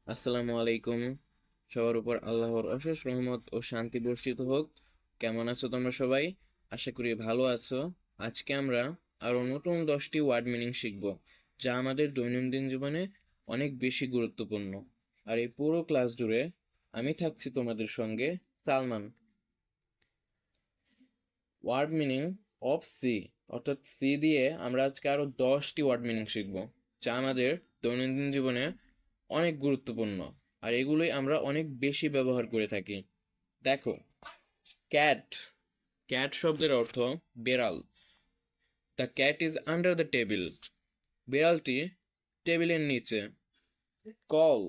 আসসালামু আলাইকুম। সবার উপর আল্লাহর অশেষ রহমত ও শান্তি বর্ষিত হোক। কেমন আছো তোমরা সবাই? আশা করি ভালো আছো। আজকে আমরা আরো নতুন 10টি ওয়ার্ড মিনিং শিখব, যা আমাদের দৈনন্দিন জীবনে অনেক বেশি গুরুত্বপূর্ণ। আর এই পুরো ক্লাস জুড়ে আমি থাকছি তোমাদের সঙ্গে, Salman. Word meaning of C, অর্থাৎ সি দিয়ে আমরা আজকে আরো 10টি ওয়ার্ড মিনিং শিখব, যা আমাদের দৈনন্দিন জীবনে অনেক গুরুত্বপূর্ণ। আর এগুলোই আমরা অনেক বেশি ব্যবহার করে থাকি। দেখো, ক্যাট। ক্যাট শব্দের অর্থ বেড়াল। The cat is under the table. বেড়ালটি টেবিলের নিচে। কল,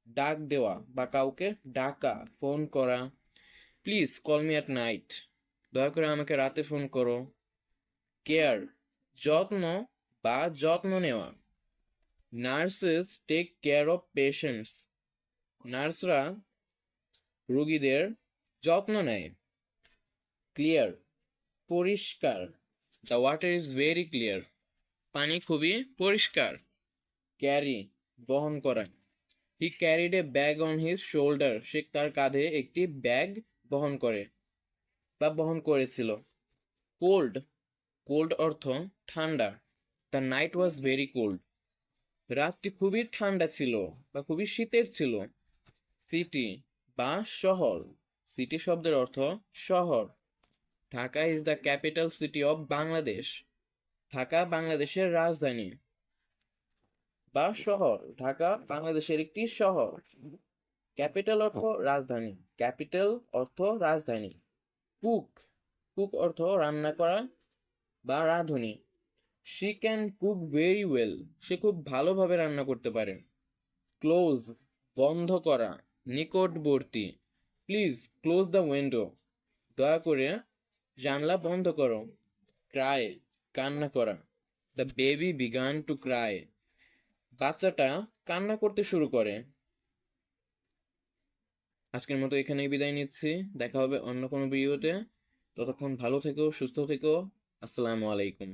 ডাক দেওয়া বা কাউকে ডাকা, ফোন করা। Please call me at night, দয়া করে আমাকে রাতে ফোন করো। কেয়ার, যত্ন বা যত্ন নেওয়া। Nurses take care of patients. নার্সরা রোগীদের যত্ন নেয়। ক্লিয়ার, পরিষ্কার। The water is very clear. পানি খুবই পরিষ্কার। ক্যারি, বহন করা। He carried a bag on his shoulder. সে তার কাঁধে একটি ব্যাগ বহন করে বা বহন করেছিল। কোল্ড। কোল্ড অর্থ ঠান্ডা। The night was very cold. রাতটি খুবই ঠান্ডা ছিল বা খুবই শীতের ছিল। সিটি বা শহর। সিটি শব্দের অর্থ শহর। Dhaka is the capital city of Bangladesh. Dhaka বাংলাদেশের রাজধানী বা শহর। ঢাকা বাংলাদেশের একটি শহর। ক্যাপিটাল অর্থ রাজধানী। ক্যাপিটাল অর্থ রাজধানী। কুক। কুক অর্থ রান্না করা বা রাঁধুনি। She can cook very well. সে খুব ভালোভাবে রান্না করতে পারে। ক্লোজ, বন্ধ করা, নিকটবর্তী। Please close the window. দয়া করে জানলা বন্ধ করো। ক্রাই, কান্না করা। The baby began to cry. বাচ্চাটা কান্না করতে শুরু করে। আজকের মতো এখানেই বিদায় নিচ্ছি। দেখা হবে অন্য কোনো ভিডিওতে। ততক্ষণ ভালো থেকো, সুস্থ থেকো। আসসালামু আলাইকুম।